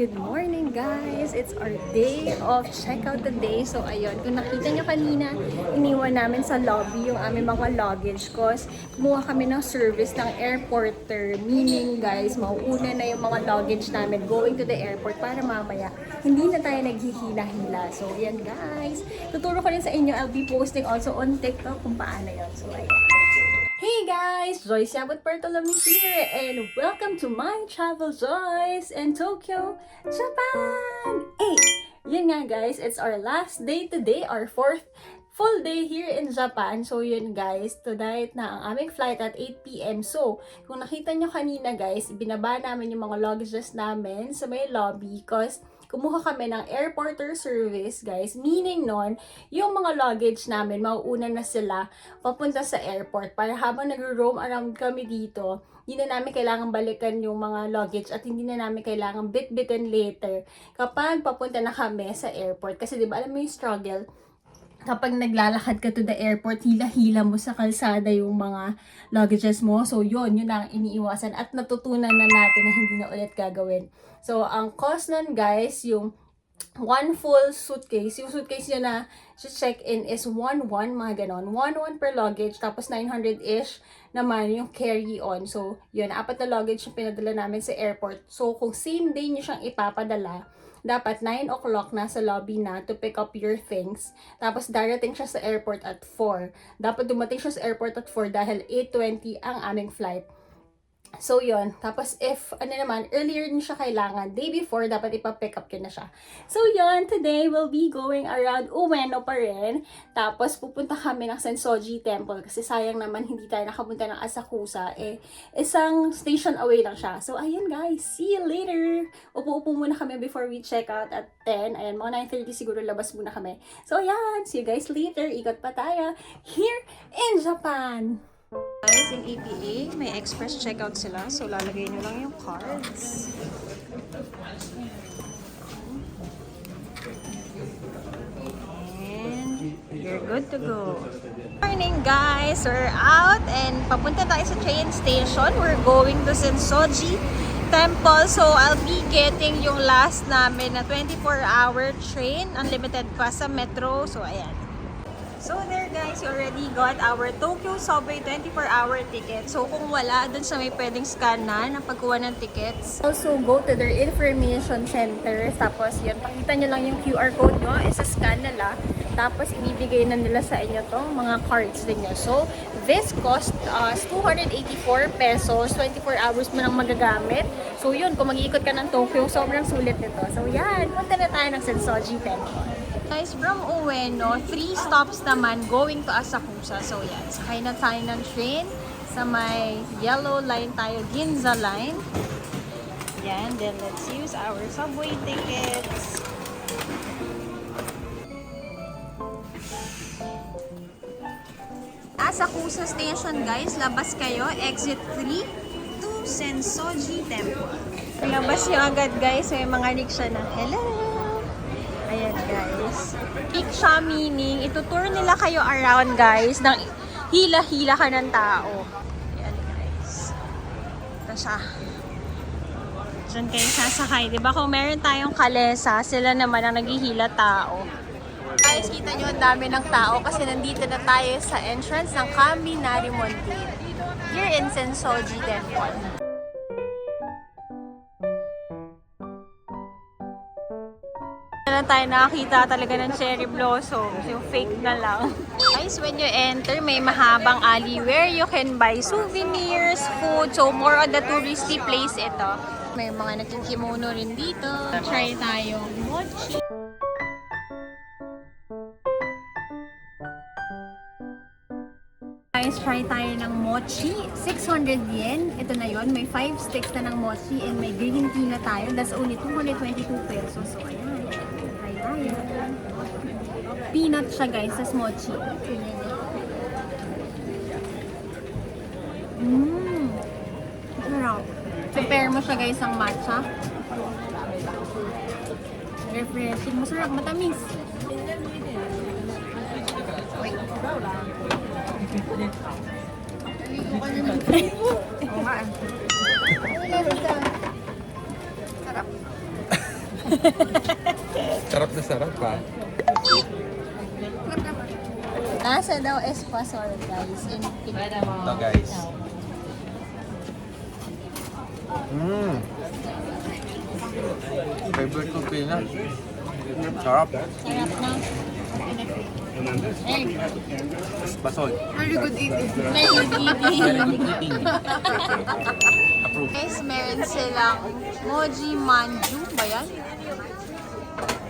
Good morning guys! It's our day of checkout today. So ayun, kung nakita nyo kanina, iniwan namin sa lobby yung aming mga luggage cause kumuha kami ng service ng airporter. Meaning guys, mauuna na yung mga luggage namin going to the airport para mamaya hindi na tayo naghihila-hila. So ayan guys, tuturo ko rin sa inyo. I'll be posting also on TikTok kung paano yun. So ayan. Hey guys! Joyce Yabut Bartolome here and welcome to my travel Joyce in Tokyo, Japan! Hey! Yun nga guys, it's our last day today, our fourth full day here in Japan. So yun guys, tonight na ang aming flight at 8 PM. So, kung nakita nyo kanina guys, binaba namin yung mga luggages namin sa may lobby because kumuha kami ng airporter service, guys. Meaning nun, yung mga luggage namin, mauuna na sila papunta sa airport. Para habang nag-roam around kami dito, hindi na namin kailangan balikan yung mga luggage at hindi na namin kailangan bit-bitin later kapag papunta na kami sa airport. Kasi diba, alam mo yung struggle, kapag naglalakad ka to the airport, hila-hila mo sa kalsada yung mga luggages mo. So, yun ang iniiwasan. At natutunan na natin na hindi na ulit gagawin. So, ang cost nun, guys, yung one full suitcase. Yung suitcase yun na check-in is 1,100, mga ganon. 1,100 per luggage. Tapos, 900-ish naman yung carry-on. So, yun, 4 na luggage yung pinadala namin sa airport. So, kung same day nyo siyang ipapadala, dapat 9 o'clock nasa lobby na to pick up your things. Tapos darating siya sa airport at 4. Dapat dumating siya sa airport at 4 dahil 8:20 ang aming flight. So, yun. Tapos, if, earlier niyo siya kailangan, day before, dapat ipa-pick up yun na siya. So, yun. Today, we'll be going around Ueno pa rin. Tapos, pupunta kami ng Sensoji Temple. Kasi sayang naman, hindi tayo nakapunta ng Asakusa. Isang station away lang siya. So, ayun guys. See you later! Upo-upo muna kami before we check out at 10. Ayan, mga 9:30 siguro labas muna kami. So, ayan. See you guys later. Ikot pa tayo here in Japan! Guys, in APA, may express checkout sila. So, lalagay nyo lang yung cards. And you're good to go. Morning guys! We're out and papunta tayo sa train station. We're going to Sensoji Temple. So, I'll be getting yung last namin na 24-hour train. Unlimited pa sa metro. So, ayan. So there guys, we already got our Tokyo Subway 24-hour ticket. So kung wala, dun sa may pwedeng scan na pagkuha ng tickets. Also go to their information center. Tapos yun, pakita nyo lang yung QR code nyo. Isa-scan nila. Tapos ibibigay na nila sa inyo tong mga cards din nyo. So this cost 284 pesos. 24 hours mo nang magagamit. So yun, kung mag-iikot ka ng Tokyo, sobrang sulit nito. So yan, punta na tayo ng Sensoji Temple. Guys, from Ueno, 3 stops naman going to Asakusa. So, yan. Sakay na tayo ng train. Sa may yellow line tayo, Ginza line. Yan. Then, let's use our subway tickets. Asakusa Station, guys. Labas kayo. Exit 3 to Sensoji Temple. Labas nyo agad, guys. May mga rickshaw na, hello! Ayan guys. Peak siya meaning, itutour nila kayo around guys, ng hila-hila ka ng tao. Ayan guys. Ito siya. Diyan kayo sasakay. Diba kung meron tayong kalesa, sila naman ang naghihila tao. Guys, kita nyo ang dami ng tao kasi nandito na tayo sa entrance ng Kaminari Mountain. Here in Sensoji Temple. Na tayo nakakita talaga ng cherry blossoms, yung fake na lang. Guys, when you enter, may mahabang alley where you can buy souvenirs, food, so more on the touristy place ito. May mga nakikimono rin dito. Try tayong mochi. Guys, try tayo ng mochi. 600 yen. Ito na yon. May 5 sticks na ng mochi and may green tea na tayo. That's only 222 pesos. So, ayan. Peanut siya guys sa mochi. Sarap. Prepare mo siya guys ang matcha. Refreshing. Masarap. Matamis. Wait. Sarap. Sarap na sarap ha. Nasa daw espasol, guys. In Ito guys. Favorite ko peanut. Sarap. Sarap na. Egg. Basol. Very good eating. Approve. Guys, meron silang mochi manju ba yan?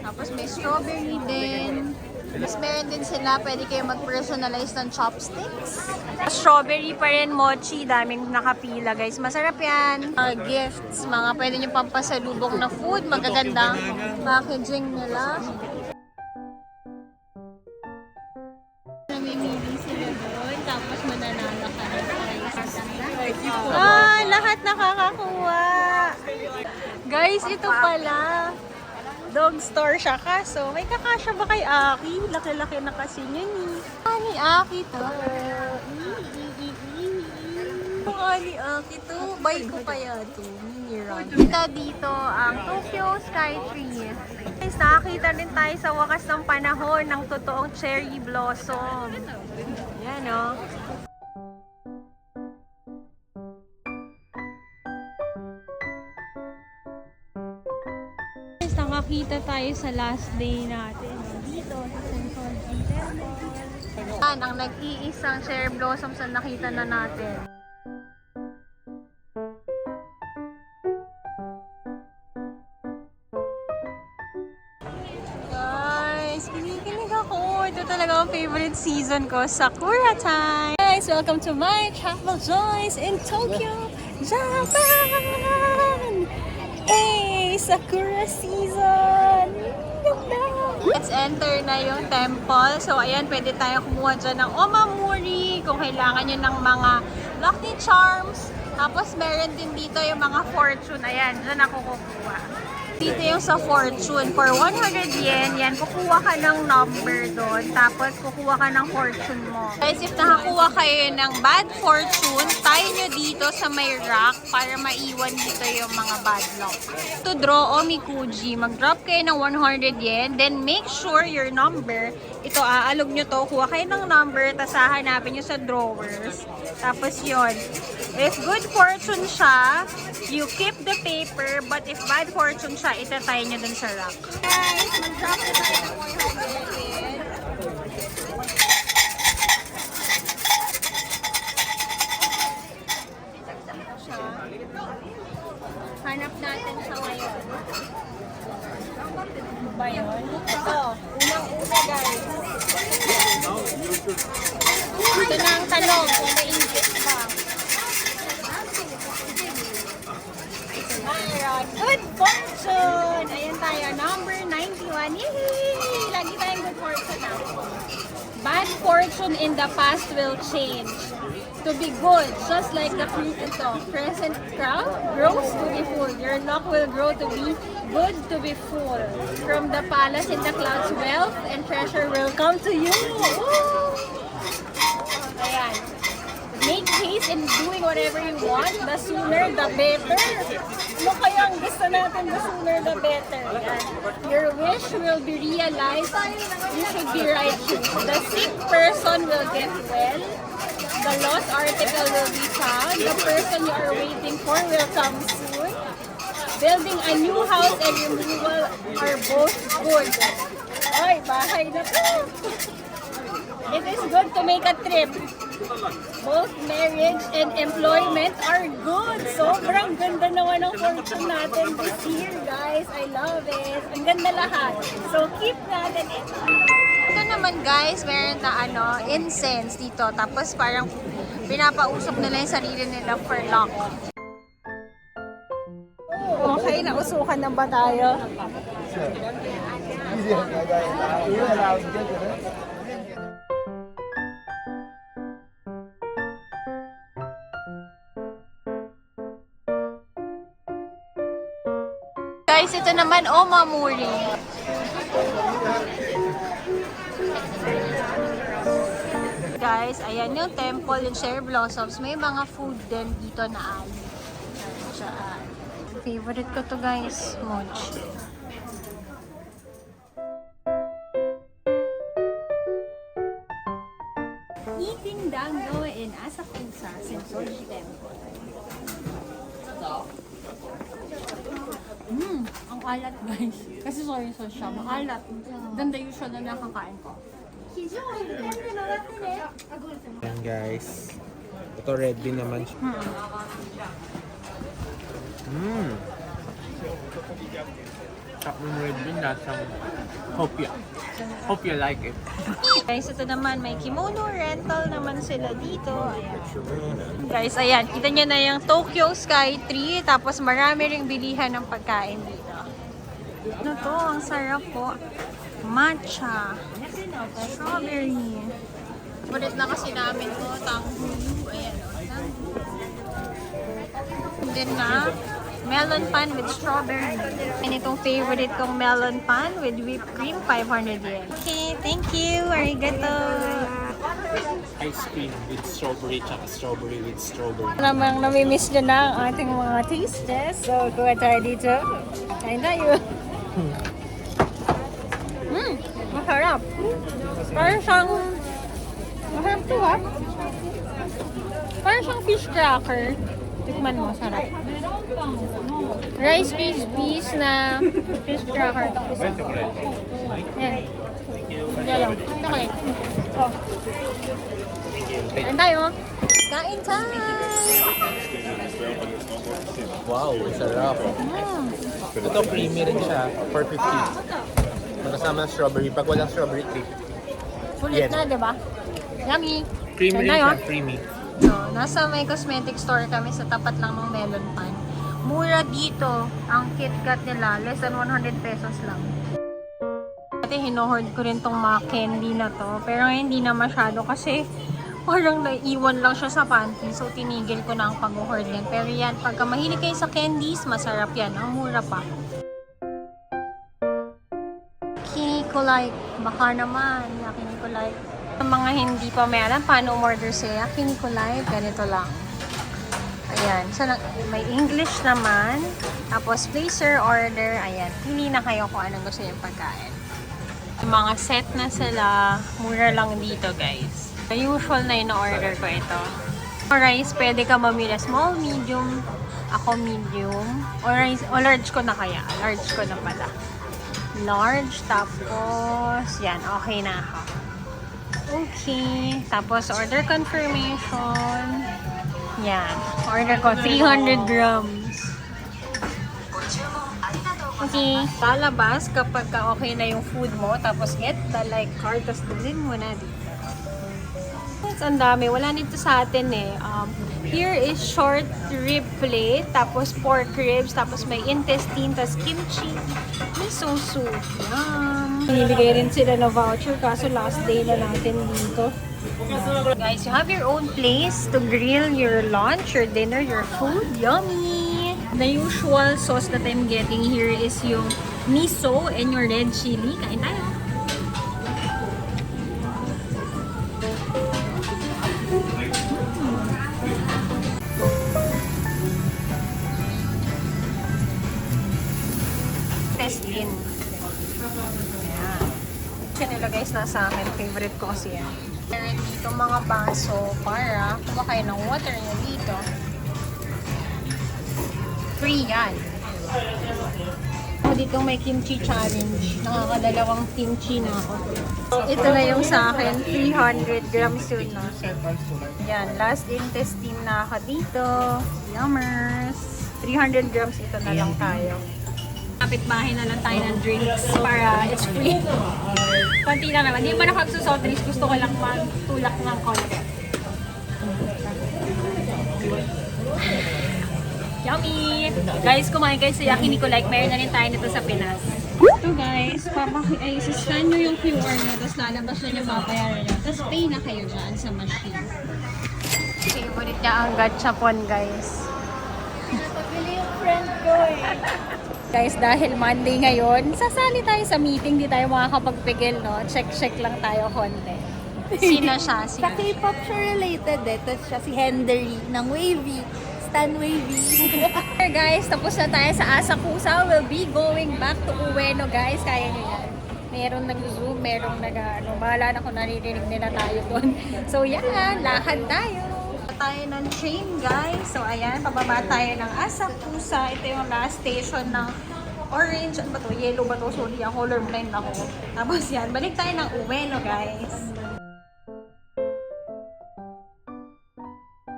Tapos may strawberry din. Tapos meron din sila, pwede kayo mag-personalize ng chopsticks. Strawberry pa rin, mochi, daming nakapila guys. Masarap yan. Gifts, mga pwede nyo pampasalubong na food. Magagandang packaging nila. Namimili sila doon, tapos mananala ka ng prize. Lahat nakakakuha. Guys, ito pala. Dog store siya kaso may kakasya ba kay Aki? Laki-laki na kasi niya ni. Ni Aki to. Ni Aki to. Buy ko kaya to. Mini run. Kita dito ang Tokyo Skytree. Guys, nakakita din tayo sa wakas ng panahon ng totoong cherry blossom. Yan o. Nakakita tayo sa last day natin dito sa Sensoji Temple. Yan ang nag-iisang cherry blossoms na nakita na natin. Guys, kinikilig ako. Ito talaga ang favorite season ko, Sakura time. Guys, welcome to my travel joys in Tokyo, Japan. Hey, Sakura season! Ganda! Let's enter na yung temple. So, ayan, pwede tayo kumuha dyan ng omamori kung kailangan nyo ng mga lucky charms. Tapos, meron din dito yung mga fortune. Ayan, dyan ako kukuha. Dito yung sa fortune. For 100 yen, yan, kukuha ka ng number doon. Tapos, kukuha ka ng fortune mo. Guys, if nakakuha kayo ng bad fortune, tayo nyo dito sa may rack para maiwan dito yung mga bad luck. To draw omikuji, mag-drop kayo ng 100 yen, then make sure your number, ito aalog nyo to, kuha kayo ng number, tapos hahanapin nyo sa drawers. Tapos yon. If good fortune siya, you keep the paper, but if bad fortune siya, itatay nyo dun sa rack. Guys, mag-drop na tayo ng 100 yen. Hanap natin siya ngayon. Ano ba yun? Ito, unang-una guys. Ito na ang tanong, kung may English ba? Mayroon, good fortune! Ayan tayo, number 91. Yee! Lagi tayong good fortune na. Bad fortune in the past will change to be good, just like the fruit ito. Present crowd grows to be full. Your luck will grow to be good to be full. From the palace in the clouds, wealth and treasure will come to you. Woo! Ayan. Make haste in doing whatever you want. The sooner, the better. Ano kaya ang gusto natin? The sooner, the better. Ayan. Your wish will be realized. You should be righteous. The sick person will get well. The lost article will be found. The person you are waiting for will come soon. Building a new house and removal are both good. Ay, bahay na po. It is good to make a trip. Both marriage and employment are good. Sobrang ganda naman ng fortune natin this year, guys. I love it. Ang ganda lahat. So, keep natin ito. Ito naman guys, meron na incense dito. Tapos parang pinapausap nila yung sarili nila for luck. Okay, nausukan na ba tayo? Guys, ito naman omamori. Guys, ayan yung temple, yung cherry blossoms. May mga food din dito na ali. Favorite ko to guys, mochi. Sensoji Temple. Ang alat guys. Kasi soy sauce siya. Maalat. Ganda usual na nakakain ko. Yan guys. Ito red bean naman siya. Chop ng red bean lasang hopya. Hope you like it. Guys, ito naman, may kimono rental naman sila dito. Ayan. Guys, ayan, kita nyo na yung Tokyo Sky Tree, tapos marami ring bilihan ng pagkain dito. Ano to? Ang sarap po. Matcha. Strawberry. Favorite na kasi namin to, tanghuyu. Ayan, and then na, melon pan with strawberry. And itong favorite kong melon pan with whipped cream, 500 yen. Okay, thank you. Arigato. Ice cream with strawberry tsaka strawberry with strawberry. Namang namimiss nyo na ang ating mga taste test. So, kuha tayo dito. Kain tayo. Masarap. Parang siyang... Masarap to ha. Parang siyang fish cracker. Tikman mo, sarap. Rice Krispies na fish cracker. Yan. Yan lang. Okay. Oh. Kain tayo. Kain time! Wow, sarap. Ito creamy rin siya, 450. Magkasama ng strawberry. Pag walang strawberry, 350. Sulit Yes. na, di ba? Yummy! Creamy rin Kain tayo. siya, creamy. So, nasa may cosmetic store kami sa tapat lang ng Melon Pan. Mura dito. Ang KitKat nila, less than 100 pesos lang. Dati hinohoard ko rin tong mga candy na to. Pero hindi na masyado kasi parang naiwan lang siya sa panty. So, tinigil ko na ang pag-hoard yan. Pero yan, pagka mahilig kayo sa candies, masarap yan. Ang mura pa. Kiniko-like. Baka naman, Kiniko-like. Sa mga hindi pa may alam paano umorder sa Kiniko-like, ganito lang. Ayan. So, may English naman. Tapos, place your order. Ayan. Pili na kayo kung anong gusto yung pagkain. Mga set na sila. Mura lang dito, guys. Usual na yung order ko ito. Rice, pwede ka mamili. Small, medium. Ako medium. O large ko na kaya. Large ko na pala. Large. Tapos, yan. Okay na ako. Okay. Tapos, order confirmation. Yan. Order ko 300 grams. Okay. Lalabas kapag okay na yung food mo. Tapos, get the like card. Tapos, dalhin mo na dito. Ang dami. Wala nito sa atin eh. Here is short rib plate. Tapos, pork ribs. Tapos, may intestine. Tapos, kimchi. Miso soup. Yum. Binibigay rin sila na voucher. Kaso, last day na natin dito. Guys, you have your own place to grill your lunch, your dinner, your food. Yummy! The usual sauce that I'm getting here is yung miso and your red chili. Kain tayo! Test in. Ayan. Kanila guys, nasa akin. Favorite ko kasi yan. Meron dito mga baso para kumakain ng water nyo dito. Free yan. Dito may kimchi challenge. Nakakadalawang kimchi na ako. Ito na yung sa akin. 300 grams yun na. Yan. Last intestine na ako dito. Yummers. 300 grams ito na lang tayo. Kapit-bahay na lang tayo ng drinks para it's free. Konti lang naman. Hindi mo na pagsusoft drinks. Gusto ko lang magtulak ng konti. Yummy! Guys, kumain kayo sa Yakiniku like. Meron na rin tayo nito sa Pinas. Ito guys, scan nyo yung QR nyo. Tapos lalabas na yung babayaran nyo. Tapos pay na kayo dyan sa machine. Favorite niya ang gachapon guys. Napabili yung friend ko eh. Guys, dahil Monday ngayon, sasali tayo sa meeting. Di tayo makakapagpigil, no? Check lang tayo konti. Sino siya? Sa K-pop siya related eh. Tapos siya si Hendery ng Wavy. Stan Wavy. Here guys, tapos na tayo sa Asakusa. We'll be going back to Ueno guys. Kaya nyo yan. Merong nag-zoom, merong bahala na kung naririnig nila tayo doon. So yan, lakad tayo. tayo ng train, guys. So, ayan, pababa tayo ng Asakusa. Ito yung last station ng orange. Ano ba to? Yellow ba to? Sorry, colorblind ako. Tapos yan, balik tayo ng Ueno, guys.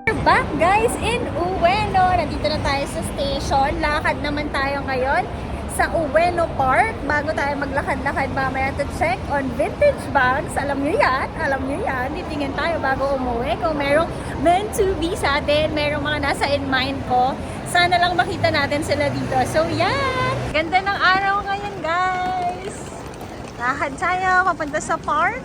We're back, guys, in Ueno. Nandito na tayo sa station. Lakad naman tayo ngayon sa Ueno Park bago tayo maglakad-lakad mamaya to check on vintage bags. Alam nyo yan. Titingin tayo bago umuwi kung merong meant to be sa atin, merong mga nasa in mind ko. Sana lang makita natin sila dito. So, yan! Ganda ng araw ngayon, guys! Lakad tayo papunta sa park.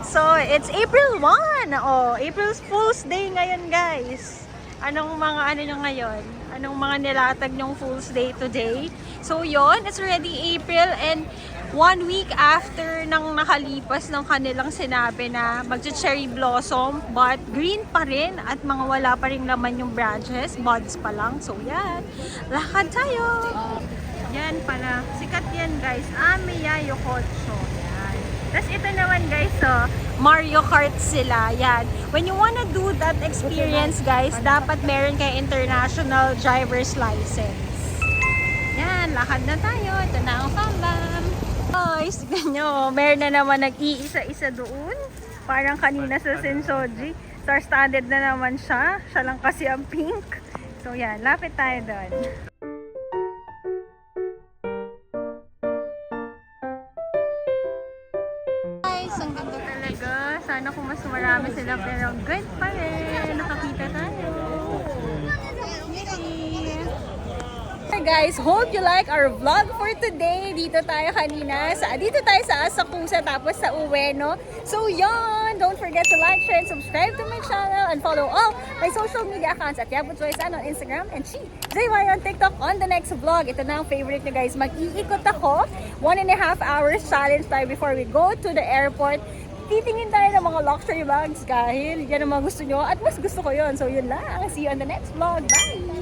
So, it's April 1! Oh, April's Fool's Day ngayon, guys. Anong mga ano nyo ngayon? Anong mga nilatag nyong Fool's Day today? So yon, it's already April and 1 week after nang nakalipas ng kanilang sinabi na magche-cherry blossom but green pa rin at mga wala pa rin laman yung branches, buds pa lang. So yan, lakad tayo! Yan pala, sikat yan guys, Amiya Yokocho. Yan. Tapos ito naman guys, so, Mario Kart sila. Yan. When you wanna do that experience guys, dapat meron kayo international driver's license. Yan, lakad na tayo. Ito na ang Fambam. Guys, tignan nyo. Meron na naman nag-iisa-isa doon. Parang kanina sa Sensoji. Star-studded na naman siya. Siya lang kasi ang pink. So yan, lapit tayo doon. Guys, ang ganda talaga. Sana kung mas marami sila pero good pa rin. Nakakita tayo. Guys, hope you like our vlog for today. Dito tayo sa Asakusa tapos sa Ueno. So yon, don't forget to like, share, and subscribe to my channel and follow all my social media accounts at Yabut Joysan on Instagram and JY on TikTok on the next vlog. Ito na ang favorite nyo guys. Mag-iikot ako. 1.5 hours challenge tayo before we go to the airport. Titingin tayo ng mga luxury bags dahil yan ang mga gusto nyo at mas gusto ko yon. So yun lang. See you on the next vlog. Bye!